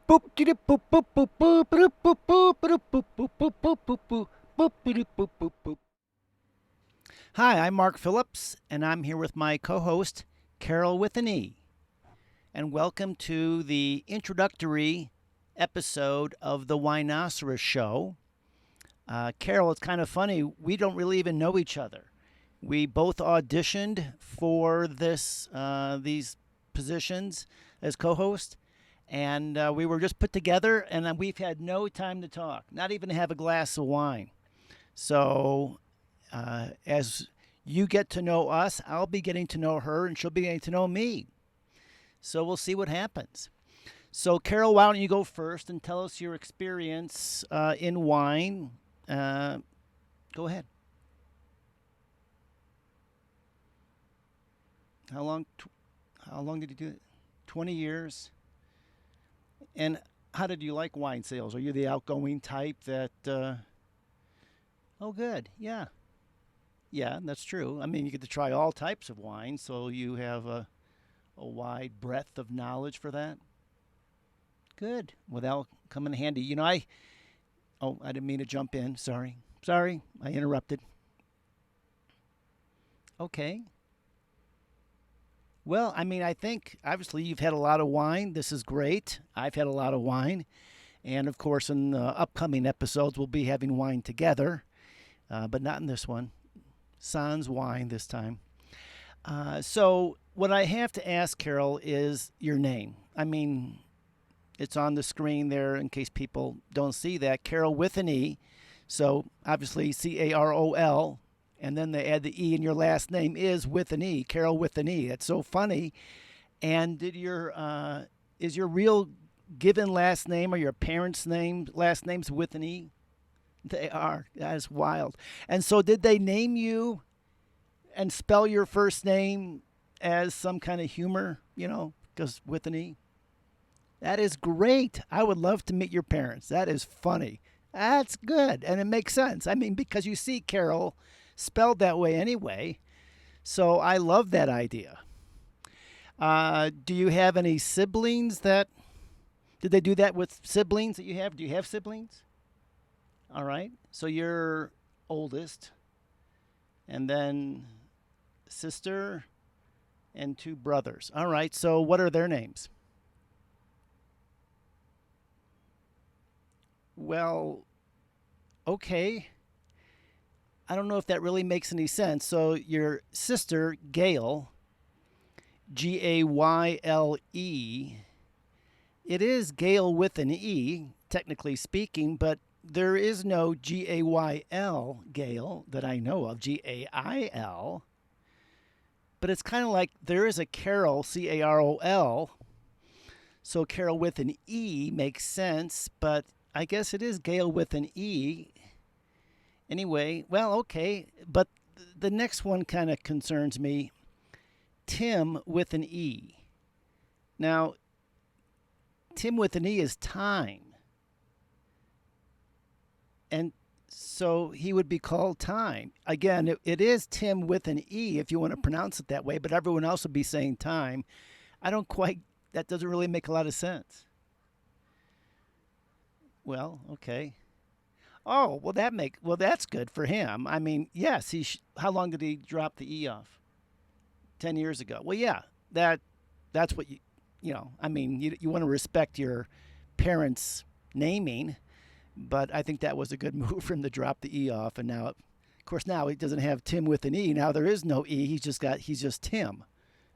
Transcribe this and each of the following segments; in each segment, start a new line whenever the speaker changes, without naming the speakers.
Boop dee boop boop boop boop boop boop boop boop boop boop boop boop boop boop boop boop boop boop boop. Hi, I'm Mark Phillips, and I'm here with my co-host Carole Withanee, and welcome to the introductory episode of the Wineoceros show. Carole, it's kind of funny. We don't really even know each other. We both auditioned for these positions as co-hosts, and we were just put together, and we've had no time to talk, not even to have a glass of wine. So, as you get to know us, I'll be getting to know her, and she'll be getting to know me. So we'll see what happens. So, Carole, why don't you go first and tell us your experience in wine? Go ahead. How long? How long did you do it? 20 years. And how did you like wine sales? Are you the outgoing type that? Oh, good. Yeah, yeah, that's true. I mean, you get to try all types of wine, so you have a wide breadth of knowledge for that. Good. Well, that'll come in handy. Oh, I didn't mean to jump in. Sorry. Sorry, I interrupted. Okay. Well, I mean, I think obviously you've had a lot of wine. This is great. I've had a lot of wine. And of course, in the upcoming episodes, we'll be having wine together, but not in this one. Sans wine this time. So, what I have to ask, Carole, is your name. I mean, it's on the screen there in case people don't see that. Carole with an E. So, obviously, Carol. And then they add the E in your last name is with an E. Carole with an E. It's so funny. And is your real given last name or your parents' name last names with an E? They are. That is wild. And so, did they name you and spell your first name as some kind of humor? Because with an E. That is great. I would love to meet your parents. That is funny. That's good, and it makes sense. I mean, because you see Carole spelled that way anyway. So I love that idea. Do you have any siblings that? Did they do that with siblings that you have? Do you have siblings? All right. So you're oldest, and then sister and two brothers. All right. So what are their names? Well, okay. I don't know if that really makes any sense. So your sister, Gayle, Gayle, it is Gayle with an E, technically speaking, but there is no Gayle, Gayle, that I know of, Gail. But it's kind of like there is a Carol, Carol. So Carole with an E makes sense, but I guess it is Gayle with an E. Anyway, well, okay. But the next one kind of concerns me. Tim with an E. Now, Tim with an E is time. And so he would be called Time. Again, it is Tim with an E if you want to pronounce it that way, but everyone else would be saying Time. I don't quite, that doesn't really make a lot of sense. Well, okay. Oh, well that's good for him. I mean, yes, how long did he drop the E off? 10 years ago. Well, yeah. That's what I mean, you want to respect your parents' naming, but I think that was a good move for him to drop the E off, and now of course now he doesn't have Tim with an E. Now there is no E. He's just Tim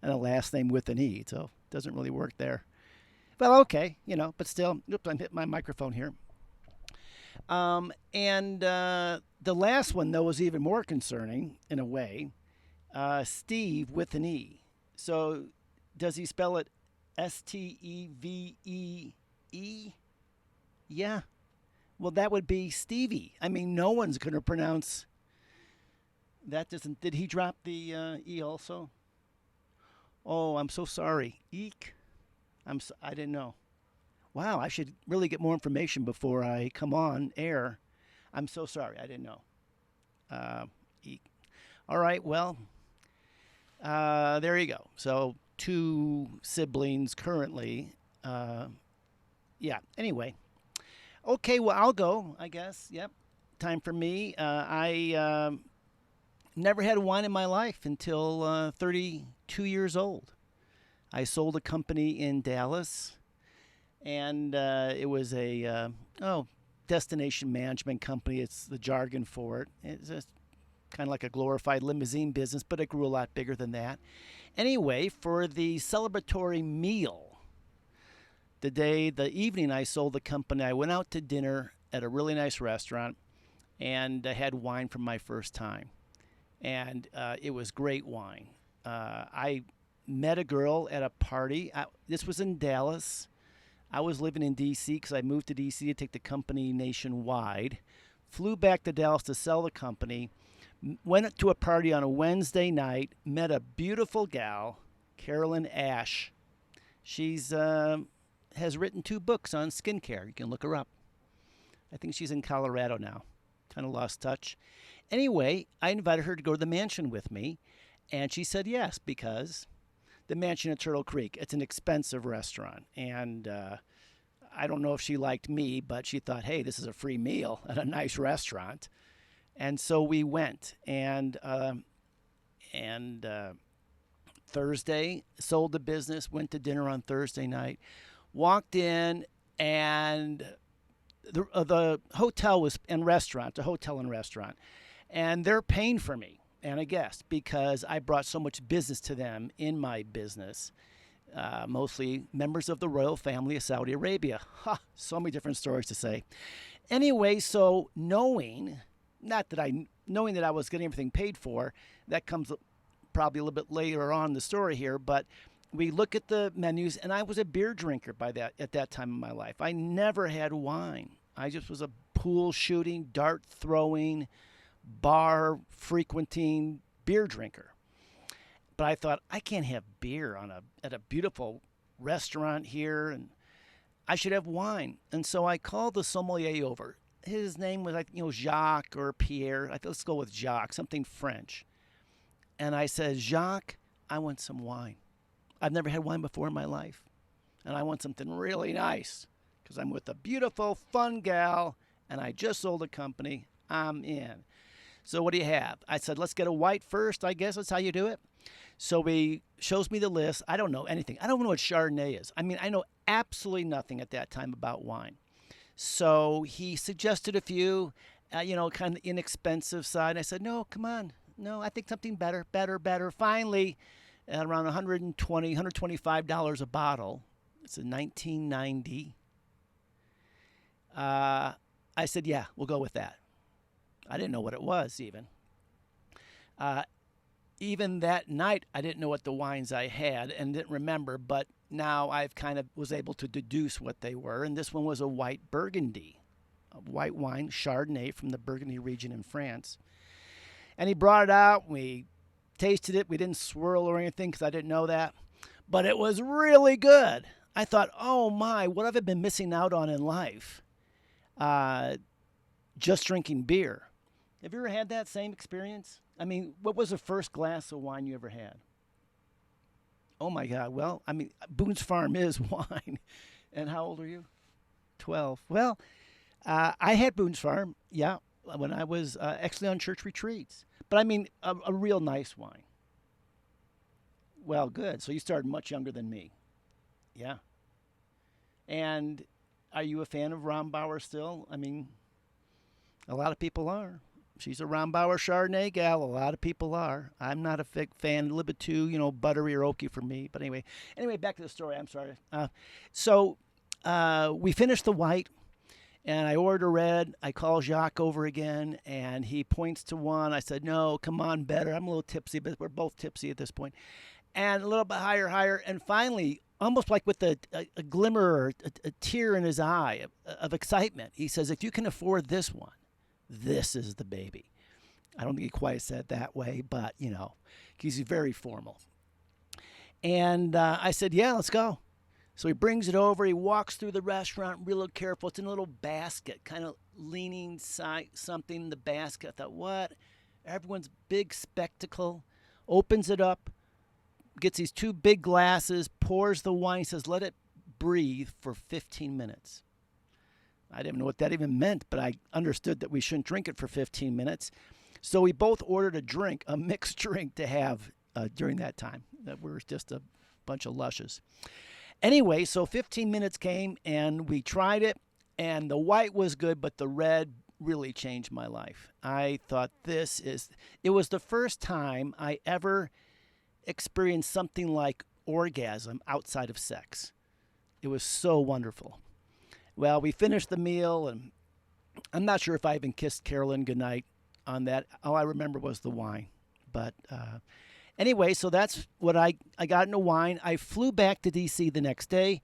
and a last name with an E. So it doesn't really work there. Well, okay, but still, oops, I'm hitting my microphone here. And the last one, though, was even more concerning in a way. Steve with an E. So does he spell it Steve? Yeah. Well, that would be Stevie. I mean, no one's going to pronounce that. Doesn't? Did he drop the E also? Oh, I'm so sorry. Eek. I didn't know. Wow, I should really get more information before I come on air. I'm so sorry. I didn't know. Uh, Eek. All right. Well, there you go. So two siblings currently. Yeah. Anyway, okay. Well, I'll go. I guess. Yep. Time for me. I never had wine in my life until 32 years old. I sold a company in Dallas, and it was a destination management company. It's the jargon for it. It's just kind of like a glorified limousine business, but it grew a lot bigger than that. Anyway, for the celebratory meal, the evening I sold the company, I went out to dinner at a really nice restaurant, and I had wine for my first time, and it was great wine. I met a girl at a party. This was in Dallas. I was living in D.C. because I moved to D.C. to take the company nationwide. Flew back to Dallas to sell the company. Went to a party on a Wednesday night. Met a beautiful gal, Carolyn Ash. She's has written 2 books on skincare. You can look her up. I think she's in Colorado now. Kind of lost touch. Anyway, I invited her to go to the mansion with me, and she said yes because the mansion at Turtle Creek, it's an expensive restaurant, and I don't know if she liked me, but she thought, hey, this is a free meal at a nice restaurant, and so we went. And Thursday sold the business, went to dinner on Thursday night, walked in, and the hotel was and restaurant, a hotel and restaurant, and they're paying for me and a guest because I brought so much business to them in my business, mostly members of the royal family of Saudi Arabia. Ha, so many different stories to say. Anyway, so knowing that I was getting everything paid for, that comes probably a little bit later on in the story here, but we look at the menus, and I was a beer drinker at that time in my life. I never had wine. I just was a pool shooting, dart throwing, bar frequenting beer drinker. But I thought, I can't have beer at a beautiful restaurant here, and I should have wine. And so I called the sommelier over. His name was Jacques or Pierre. I thought, let's go with Jacques, something French. And I said, Jacques, I want some wine. I've never had wine before in my life, and I want something really nice because I'm with a beautiful, fun gal, and I just sold a company. I'm in. So what do you have? I said, let's get a white first. I guess that's how you do it. So he shows me the list. I don't know anything. I don't know what Chardonnay is. I mean, I know absolutely nothing at that time about wine. So he suggested a few, kind of inexpensive side. I said, no, come on. No, I think something better. Finally, at around $120, $125 a bottle. It's a 1990. I said, yeah, we'll go with that. I didn't know what it was even. Even that night, I didn't know what the wines I had and didn't remember, but now I've kind of was able to deduce what they were. And this one was a white Burgundy, a white wine, Chardonnay from the Burgundy region in France. And he brought it out. We tasted it. We didn't swirl or anything because I didn't know that. But it was really good. I thought, oh my, what have I been missing out on in life? Just drinking beer. Have you ever had that same experience? I mean, what was the first glass of wine you ever had? Oh my God. Well, I mean, Boone's Farm is wine. And how old are you? 12. Well, I had Boone's Farm, yeah, when I was actually on church retreats. But I mean, a real nice wine. Well, good. So you started much younger than me. Yeah. And are you a fan of Rombauer still? I mean, a lot of people are. She's a Rombauer Chardonnay gal. A lot of people are. I'm not a big fan. A little bit too, buttery or oaky for me. But anyway, back to the story. I'm sorry. So we finished the white, and I ordered a red. I call Jacques over again, and he points to one. I said, no, come on, better. I'm a little tipsy, but we're both tipsy at this point. And a little bit higher. And finally, almost like with a glimmer or a tear in his eye of excitement, he says, if you can afford this one, this is the baby. I don't think he quite said it that way, but, he's very formal. And I said, yeah, let's go. So he brings it over. He walks through the restaurant real careful. It's in a little basket, kind of leaning something in the basket. I thought, what? Everyone's big spectacle. Opens it up, gets these two big glasses, pours the wine, says, let it breathe for 15 minutes. I didn't know what that even meant, but I understood that we shouldn't drink it for 15 minutes. So we both ordered a drink, a mixed drink to have during that time. That we were just a bunch of lushes. Anyway, so 15 minutes came and we tried it, and the white was good, but the red really changed my life. I thought it was the first time I ever experienced something like orgasm outside of sex. It was so wonderful. Well, we finished the meal, and I'm not sure if I even kissed Carolyn goodnight on that. All I remember was the wine. But anyway, so that's what I got into wine. I flew back to D.C. the next day,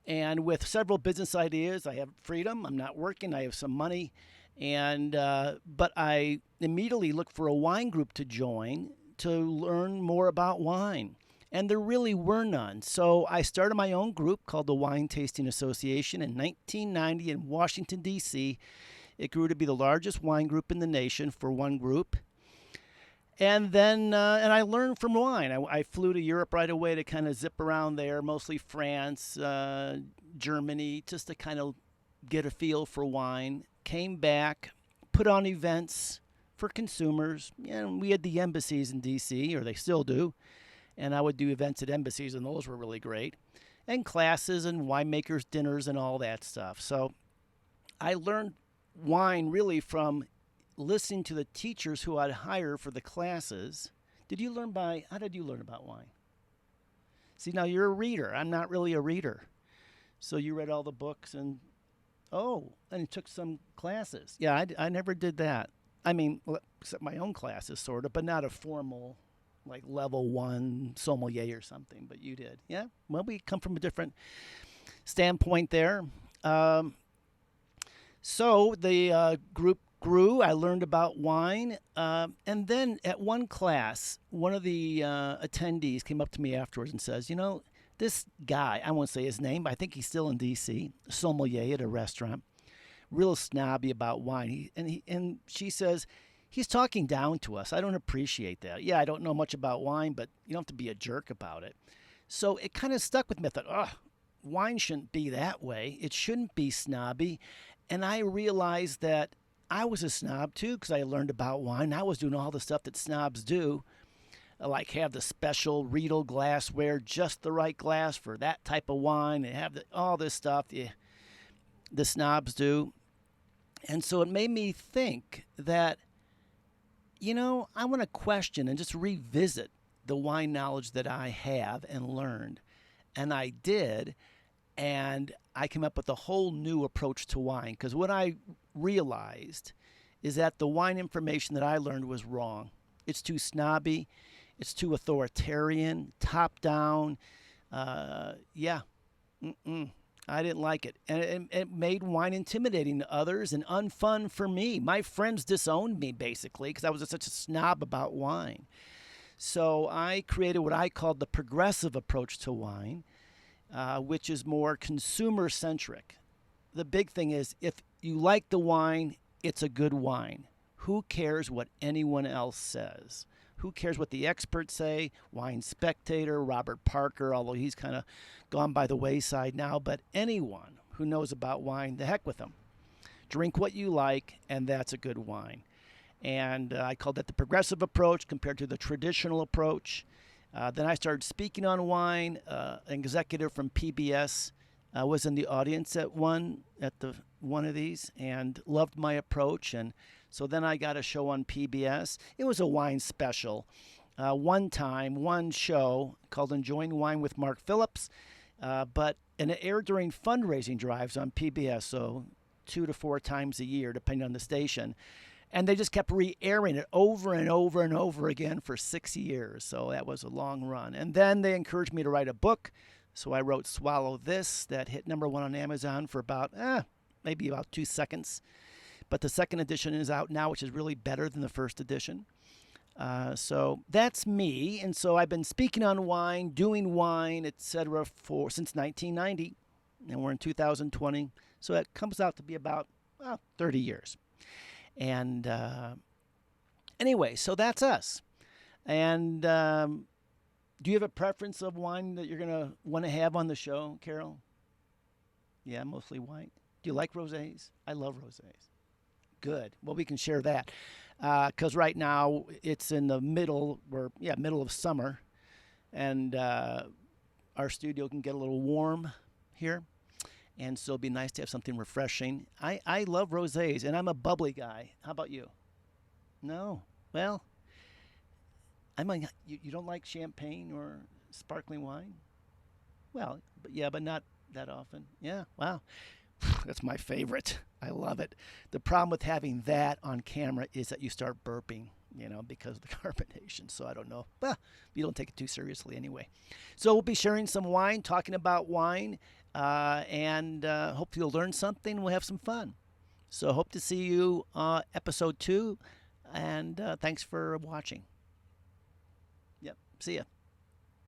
and with several business ideas, I have freedom. I'm not working. I have some money. But I immediately looked for a wine group to join to learn more about wine. And there really were none. So I started my own group called the Wine Tasting Association in 1990 in Washington, D.C. It grew to be the largest wine group in the nation for one group. And then I learned from wine. I flew to Europe right away to kind of zip around there, mostly France, Germany, just to kind of get a feel for wine. Came back, put on events for consumers. And we had the embassies in D.C., or they still do. And I would do events at embassies, and those were really great. And classes and winemakers' dinners and all that stuff. So I learned wine really from listening to the teachers who I'd hire for the classes. How did you learn about wine? See, now you're a reader. I'm not really a reader. So you read all the books and took some classes. Yeah, I never did that. I mean, except my own classes, sort of, but not a formal, like level 1 sommelier or something, but you did. Yeah, well, we come from a different standpoint there. So the group grew. I learned about wine. And then at one class, one of the attendees came up to me afterwards and says, this guy, I won't say his name, but I think he's still in D.C., sommelier at a restaurant, real snobby about wine. And she says, he's talking down to us. I don't appreciate that. Yeah, I don't know much about wine, but you don't have to be a jerk about it. So it kind of stuck with me. I thought, wine shouldn't be that way. It shouldn't be snobby. And I realized that I was a snob too, because I learned about wine. I was doing all the stuff that snobs do, like have the special Riedel glassware, just the right glass for that type of wine, and have all this stuff the snobs do. And so it made me think that, I want to question and just revisit the wine knowledge that I have and learned. And I did. And I came up with a whole new approach to wine, because what I realized is that the wine information that I learned was wrong. It's too snobby. It's too authoritarian, top down. I didn't like it. And it made wine intimidating to others and unfun for me. My friends disowned me, basically, because I was such a snob about wine. So I created what I called the progressive approach to wine, which is more consumer-centric. The big thing is, if you like the wine, it's a good wine. Who cares what anyone else says? Who cares what the experts say? Wine Spectator, Robert Parker, although he's kind of gone by the wayside now. But anyone who knows about wine, the heck with them. Drink what you like, and that's a good wine. And I called that the progressive approach compared to the traditional approach. Then I started speaking on wine. An executive from PBS was in the audience at one of these and loved my approach. And so then I got a show on PBS. It was a wine special. One show called Enjoying Wine with Mark Phillips. And it aired during fundraising drives on PBS, so 2 to 4 times a year, depending on the station. And they just kept re-airing it over and over and over again for 6 years. So that was a long run. And then they encouraged me to write a book. So I wrote Swallow This, that hit #1 on Amazon for maybe about 2 seconds. But the second edition is out now, which is really better than the first edition. So that's me. And so I've been speaking on wine, doing wine, etc. since 1990. And we're in 2020. So it comes out to be about 30 years. And anyway, so that's us. And do you have a preference of wine that you're going to want to have on the show, Carole? Yeah, mostly white. Do you like rosés? I love rosés. Good. Well, we can share that because right now it's in the middle, or yeah, middle of summer, and our studio can get a little warm here, and so it'd be nice to have something refreshing. I love rosés, and I'm a bubbly guy. How about you? No. Well, I mean, you don't like champagne or sparkling wine? Well, but yeah, but not that often. Yeah. Wow. That's my favorite. I love it. The problem with having that on camera is that you start burping, because of the carbonation. So I don't know. Well, you don't take it too seriously anyway. So we'll be sharing some wine, talking about wine, and hope you'll learn something. We'll have some fun. So hope to see you episode 2, and thanks for watching. Yep. See ya.